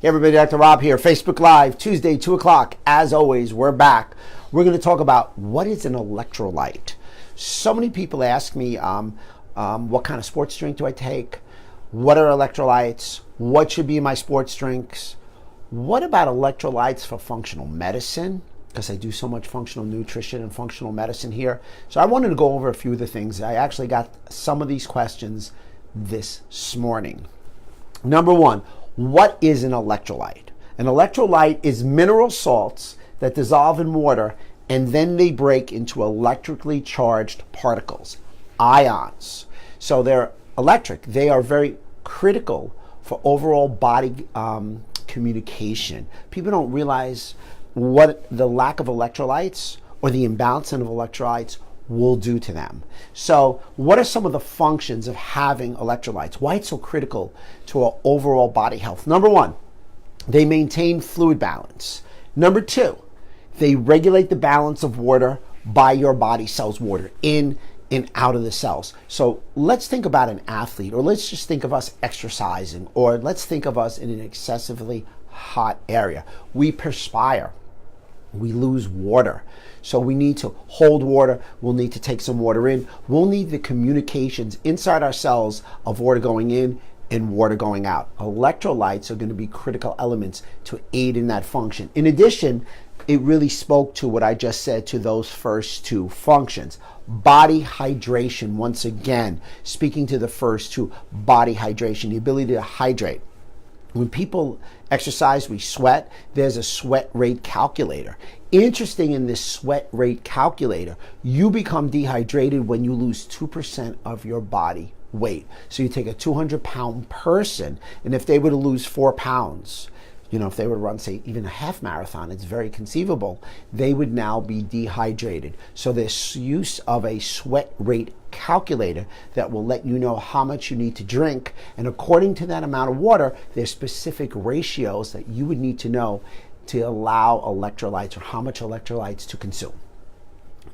Hey everybody, Dr. Rob here, Facebook Live, Tuesday, 2 o'clock. As always, we're back. We're going to talk about what is an electrolyte. So many people ask me, what kind of sports drink do I take? What are electrolytes? What should be in my sports drinks? What about electrolytes for functional medicine? Because I do so much functional nutrition and functional medicine here. So I wanted to go over a few of the things. I actually got some of these questions this morning. Number one, what is an electrolyte? An electrolyte is mineral salts that dissolve in water and then they break into electrically charged particles, ions. So they're electric. They are very critical for overall body communication. People don't realize what the lack of electrolytes or the imbalance of electrolytes will do to them. So what are some of the functions of having electrolytes? Why it's so critical to our overall body health? Number one, they maintain fluid balance. Number two, they regulate the balance of water by your body cells, water in and out of the cells. So let's think about an athlete, or let's just think of us exercising, or let's think of us in an excessively hot area. We perspire. We lose water. So we need to hold water. We'll need to take some water in. We'll need the communications inside our cells of water going in and water going out. Electrolytes are going to be critical elements to aid in that function. In addition, it really spoke to what I just said to those first two functions. Body hydration, once again, speaking to the first two, body hydration, the ability to hydrate. When people exercise, we sweat. There's a sweat rate calculator. Interesting, in this sweat rate calculator, you become dehydrated when you lose 2% of your body weight. So you take a 200-pound person, and if they were to lose 4 pounds, if they were to run, say, even a half marathon, it's very conceivable, they would now be dehydrated. So there's use of a sweat rate calculator that will let you know how much you need to drink. And according to that amount of water, there's specific ratios that you would need to know to allow electrolytes, or how much electrolytes to consume.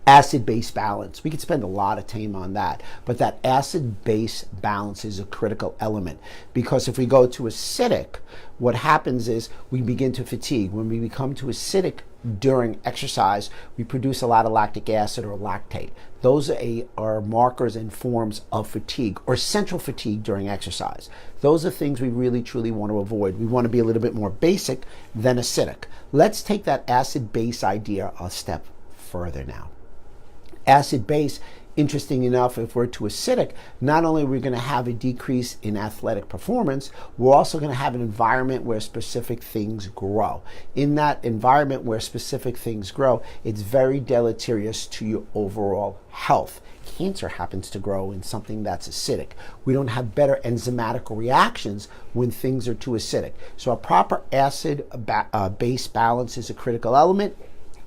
Acid-base balance. We could spend a lot of time on that, but that acid-base balance is a critical element, because if we go to acidic, what happens is we begin to fatigue. When we become too acidic during exercise, we produce a lot of lactic acid or lactate. Those are markers and forms of fatigue, or central fatigue during exercise. Those are things we really truly want to avoid. We want to be a little bit more basic than acidic. Let's take that acid-base idea a step further now. Acid-base, interesting enough, if we're too acidic, not only are we going to have a decrease in athletic performance, we're also going to have an environment where specific things grow. In that environment where specific things grow, it's very deleterious to your overall health. Cancer happens to grow in something that's acidic. We don't have better enzymatic reactions when things are too acidic. So a proper acid-base balance is a critical element.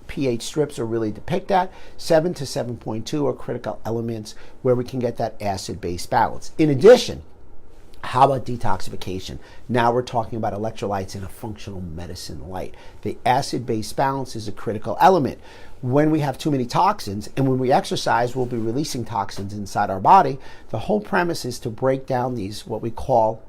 pH strips are really depict that. 7 to 7.2 are critical elements where we can get that acid-base balance. In addition, how about detoxification? Now we're talking about electrolytes in a functional medicine light. The acid-base balance is a critical element. When we have too many toxins, and when we exercise, we'll be releasing toxins inside our body. The whole premise is to break down these, what we call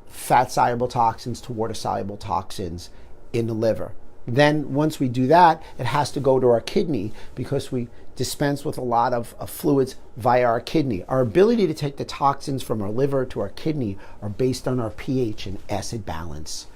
fat-soluble toxins to water-soluble toxins in the liver. Then once we do that, it has to go to our kidney, because we dispense with a lot of fluids via our kidney. Our ability to take the toxins from our liver to our kidney are based on our pH and acid balance,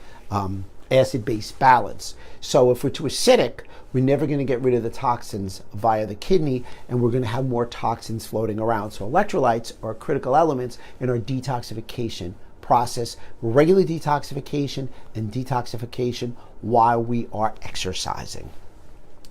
acid-base balance. So if we're too acidic, we're never going to get rid of the toxins via the kidney, and we're going to have more toxins floating around. So electrolytes are critical elements in our detoxification process, regular detoxification and detoxification while we are exercising.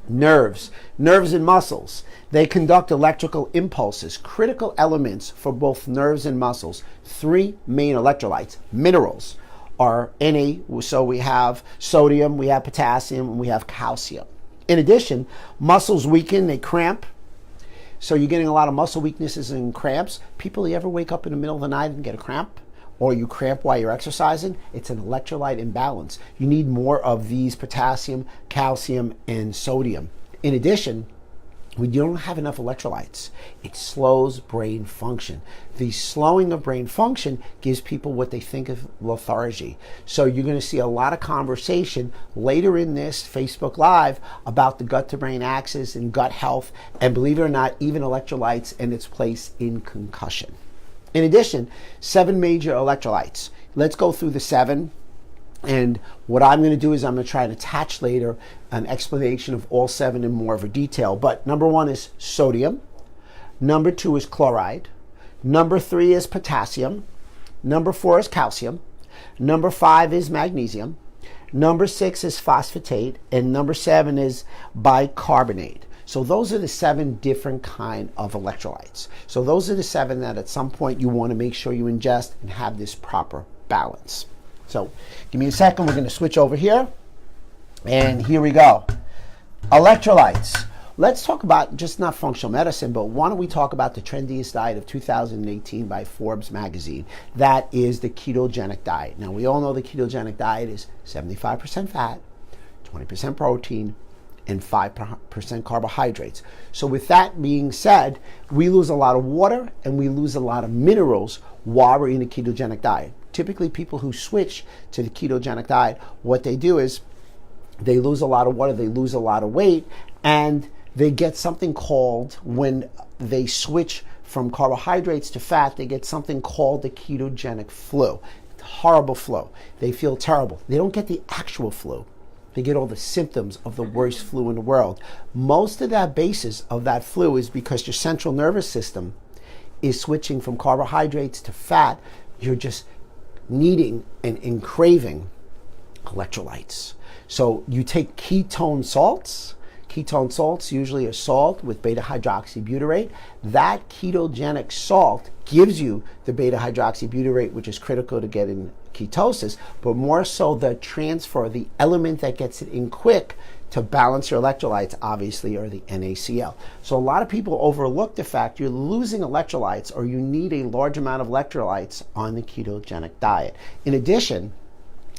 Nerves and muscles. They conduct electrical impulses, critical elements for both nerves and muscles. 3 main electrolytes, minerals, are Na, so we have sodium, we have potassium, and we have calcium. In addition, muscles weaken, they cramp. So you're getting a lot of muscle weaknesses and cramps. People, you ever wake up in the middle of the night and get a cramp? Or you cramp while you're exercising? It's an electrolyte imbalance. You need more of these potassium, calcium, and sodium. In addition, when you don't have enough electrolytes, it slows brain function. The slowing of brain function gives people what they think of lethargy. So you're going to see a lot of conversation later in this Facebook Live about the gut to brain axis and gut health, and believe it or not, even electrolytes and its place in concussion. In addition, 7 major electrolytes. Let's go through the 7. And what I'm going to do is I'm going to try and attach later an explanation of all 7 in more of a detail. But number 1 is sodium. Number 2 is chloride. Number 3 is potassium. Number 4 is calcium. Number 5 is magnesium. Number 6 is phosphatate. And number 7 is bicarbonate. So those are the 7 different kind of electrolytes. So those are the 7 that at some point you want to make sure you ingest and have this proper balance. So give me a second, we're going to switch over here. And here we go. Electrolytes. Let's talk about just not functional medicine, but why don't we talk about the trendiest diet of 2018 by Forbes magazine. That is the ketogenic diet. Now we all know the ketogenic diet is 75% fat, 20% protein, and 5% carbohydrates. So with that being said, we lose a lot of water and we lose a lot of minerals while we're in a ketogenic diet. Typically, people who switch to the ketogenic diet, what they do is they lose a lot of water, they lose a lot of weight, and they get something called, when they switch from carbohydrates to fat, they get something called the ketogenic flu. Horrible flu. They feel terrible. They don't get the actual flu. They get all the symptoms of the worst flu in the world. Most of that basis of that flu is because your central nervous system is switching from carbohydrates to fat. You're just needing and craving electrolytes. So you take ketone salts. Ketone salts usually a salt with beta-hydroxybutyrate. That ketogenic salt gives you the beta-hydroxybutyrate, which is critical to get in ketosis, but more so the transfer, the element that gets it in quick to balance your electrolytes, obviously, are the NaCl. So a lot of people overlook the fact you're losing electrolytes, or you need a large amount of electrolytes on the ketogenic diet. In addition,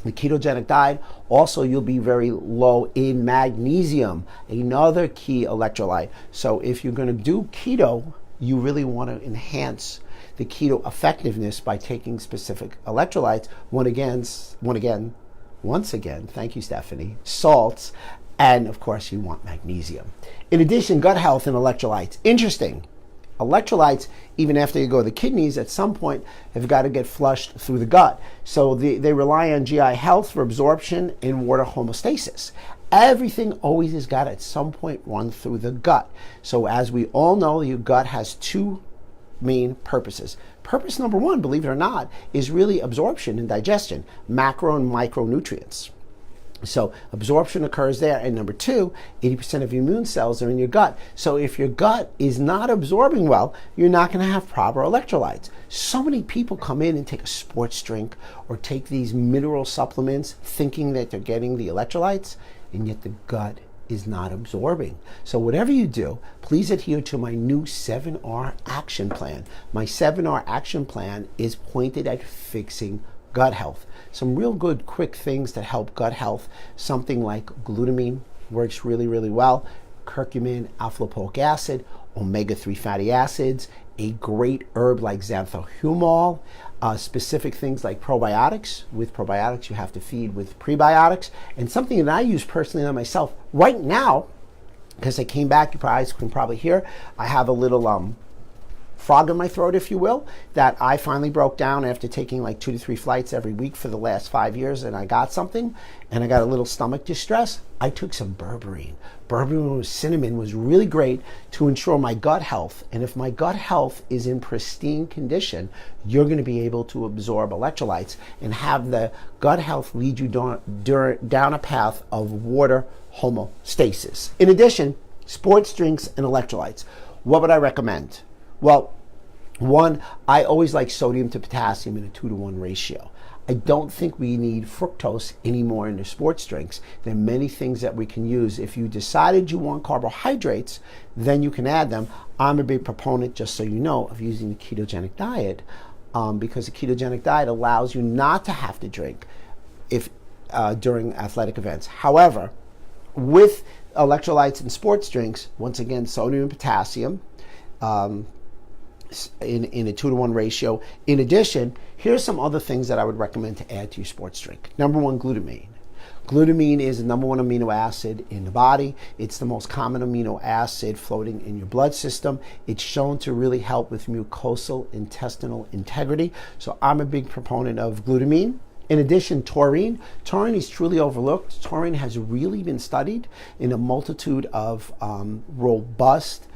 the ketogenic diet, also you'll be very low in magnesium, another key electrolyte. So if you're going to do keto, you really want to enhance the keto effectiveness by taking specific electrolytes. Once again, thank you, Stephanie, salts, and of course you want magnesium. In addition, gut health and electrolytes. Interesting. Electrolytes, even after you go to the kidneys, at some point have got to get flushed through the gut. So they rely on GI health for absorption and water homeostasis. Everything always has got to at some point run through the gut. So as we all know, your gut has 2 main purposes. Purpose number 1, believe it or not, is really absorption and digestion, macro and micronutrients. So absorption occurs there. And number 2, 80% of your immune cells are in your gut. So if your gut is not absorbing well, you're not going to have proper electrolytes. So many people come in and take a sports drink or take these mineral supplements thinking that they're getting the electrolytes, and yet the gut is not absorbing. So whatever you do, please adhere to my new 7R action plan. My 7R action plan is pointed at fixing gut health. Some real good quick things that help gut health. Something like glutamine works really, really well. Curcumin, alpha lipoic acid, omega-3 fatty acids, a great herb like xanthosumol, specific things like probiotics. With probiotics, you have to feed with prebiotics. And something that I use personally on myself right now, because I came back, you guys can probably hear, I have a little frog in my throat, if you will, that I finally broke down after taking like 2 to 3 flights every week for the last 5 years, and I got something, and I got a little stomach distress. I took some berberine. Berberine with cinnamon was really great to ensure my gut health. And if my gut health is in pristine condition, you're going to be able to absorb electrolytes and have the gut health lead you down a path of water homeostasis. In addition, sports drinks and electrolytes. What would I recommend? Well, 1, I always like sodium to potassium in a 2-to-1 ratio. I don't think we need fructose anymore in the sports drinks. There are many things that we can use. If you decided you want carbohydrates, then you can add them. I'm a big proponent, just so you know, of using the ketogenic diet because the ketogenic diet allows you not to have to drink during athletic events. However, with electrolytes in sports drinks, once again, sodium and potassium, in a 2-to-1 ratio. In addition, here's some other things that I would recommend to add to your sports drink. Number one, glutamine. Glutamine is the number one amino acid in the body. It's the most common amino acid floating in your blood system. It's shown to really help with mucosal intestinal integrity. So I'm a big proponent of glutamine. In addition, taurine. Taurine is truly overlooked. Taurine has really been studied in a multitude of robust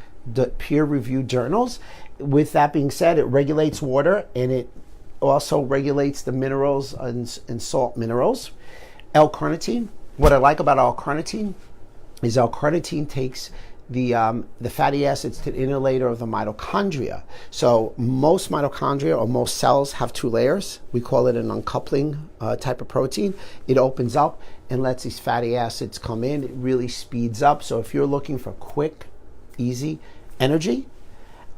peer-reviewed journals. With that being said, it regulates water and it also regulates the minerals and salt minerals. L-carnitine. What I like about L-carnitine is L-carnitine takes the fatty acids to the inner layer of the mitochondria. So most mitochondria or most cells have 2 layers. We call it an uncoupling type of protein. It opens up and lets these fatty acids come in. It really speeds up. So if you're looking for quick, easy energy,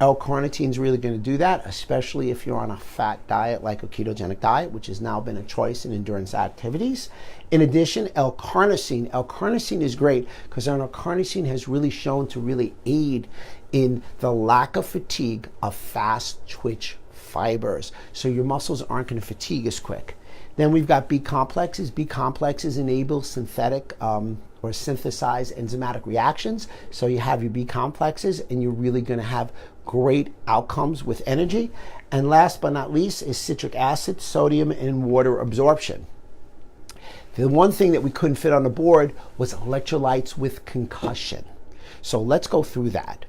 L-carnitine is really going to do that, especially if you're on a fat diet like a ketogenic diet, which has now been a choice in endurance activities. In addition, L-carnosine. L-carnosine is great because L-carnosine has really shown to really aid in the lack of fatigue of fast twitch fibers. So your muscles aren't going to fatigue as quick. Then we've got B complexes. B complexes enable synthetic or synthesize enzymatic reactions. So you have your B complexes and you're really going to have great outcomes with energy. And last but not least is citric acid, sodium, and water absorption. The one thing that we couldn't fit on the board was electrolytes with concussion. So let's go through that.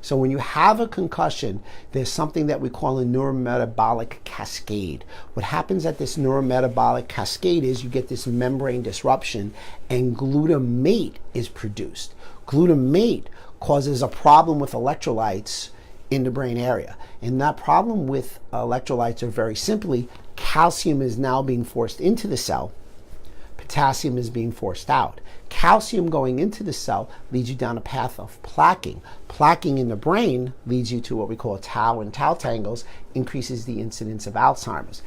So when you have a concussion, there's something that we call a neurometabolic cascade. What happens at this neurometabolic cascade is you get this membrane disruption and glutamate is produced. Glutamate causes a problem with electrolytes in the brain area. And that problem with electrolytes are very simply, calcium is now being forced into the cell, potassium is being forced out. Calcium going into the cell leads you down a path of plaquing. Plaquing in the brain leads you to what we call tau and tau tangles, increases the incidence of Alzheimer's.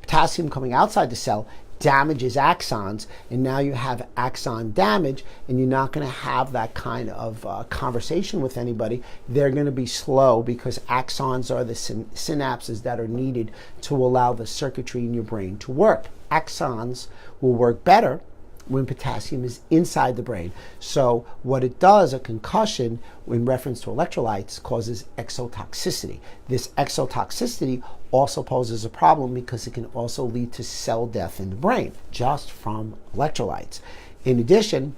Potassium coming outside the cell damages axons, and now you have axon damage, and you're not going to have that kind of conversation with anybody. They're going to be slow because axons are the synapses that are needed to allow the circuitry in your brain to work. Axons will work better when potassium is inside the brain. So what it does, a concussion in reference to electrolytes, causes exotoxicity. This exotoxicity also poses a problem because it can also lead to cell death in the brain just from electrolytes. In addition,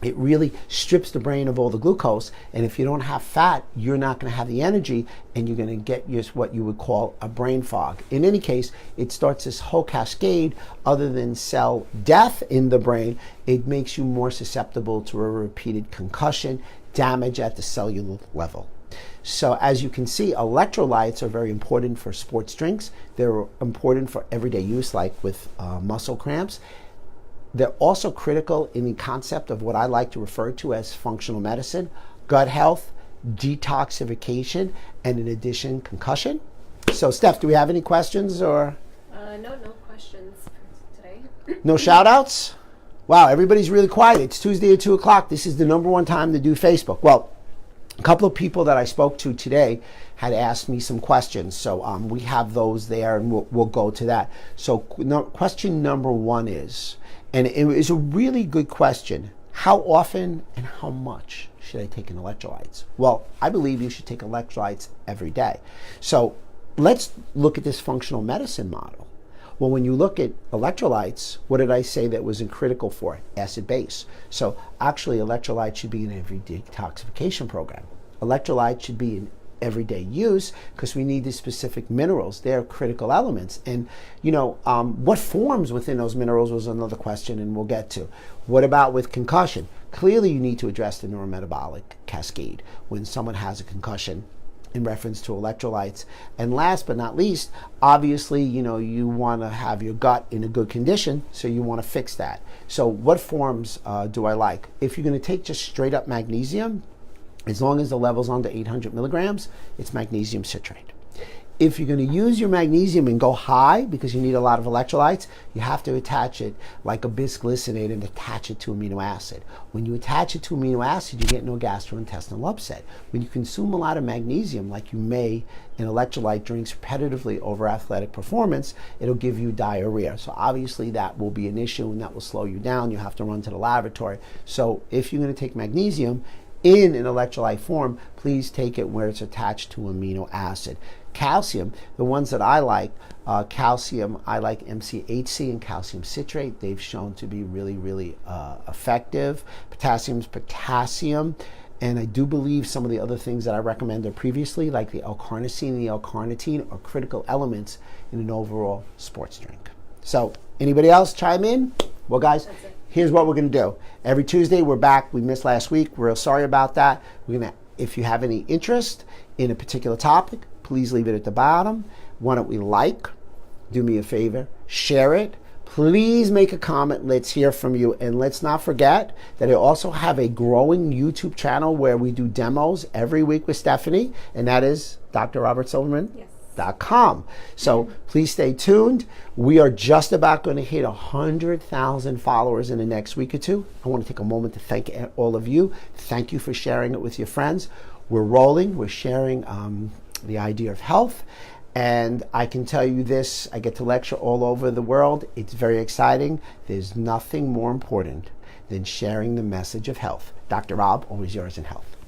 it really strips the brain of all the glucose, and if you don't have fat, you're not going to have the energy, and you're going to get what you would call a brain fog. In any case, it starts this whole cascade. Other than cell death in the brain, it makes you more susceptible to a repeated concussion, damage at the cellular level. So as you can see, electrolytes are very important for sports drinks. They're important for everyday use, like with muscle cramps. They're also critical in the concept of what I like to refer to as functional medicine, gut health, detoxification, and in addition, concussion. So Steph, do we have any questions or? No questions for today. No shout outs? Wow, everybody's really quiet. It's Tuesday at 2 o'clock. This is the #1 time to do Facebook. Well, a couple of people that I spoke to today had asked me some questions. So we have those there and we'll go to that. So question number 1 is, and it is a really good question, how often and how much should I take in electrolytes? Well, I believe you should take electrolytes every day. So let's look at this functional medicine model. Well, when you look at electrolytes, what did I say that was critical for? Acid base. So actually electrolytes should be in every detoxification program. Electrolytes should be in everyday use because we need these specific minerals. They're critical elements. And what forms within those minerals was another question, and we'll get to. What about with concussion? Clearly you need to address the neurometabolic cascade when someone has a concussion in reference to electrolytes. And last but not least, obviously, you want to have your gut in a good condition, so you want to fix that. So what forms do I like? If you're going to take just straight up magnesium, as long as the level's under 800 milligrams, it's magnesium citrate. if you're going to use your magnesium and go high because you need a lot of electrolytes, you have to attach it like a bisglycinate and attach it to amino acid. When you attach it to amino acid, you get no gastrointestinal upset. When you consume a lot of magnesium, like you may in electrolyte drinks repetitively over athletic performance, it'll give you diarrhea. So obviously that will be an issue and that will slow you down. You have to run to the laboratory. So if you're going to take magnesium in an electrolyte form, please take it where it's attached to amino acid. Calcium, the ones that I like, calcium, I like MCHC and calcium citrate. They've shown to be really, really effective. Potassium's potassium. And I do believe some of the other things that I recommended previously, like the L-carnosine and the L-carnitine, are critical elements in an overall sports drink. So, anybody else chime in? Well, guys, here's what we're going to do. Every Tuesday, we're back. We missed last week. We're real sorry about that. We're going to, if you have any interest in a particular topic, please leave it at the bottom. Why don't we like? Do me a favor. Share it. Please make a comment. Let's hear from you. And let's not forget that I also have a growing YouTube channel where we do demos every week with Stephanie. And that is drrobertsilverman.com. So please stay tuned. We are just about going to hit 100,000 followers in the next week or two. I want to take a moment to thank all of you. Thank you for sharing it with your friends. We're rolling. We're sharing the idea of health. And I can tell you this, I get to lecture all over the world. It's very exciting. There's nothing more important than sharing the message of health. Dr. Rob, always yours in health.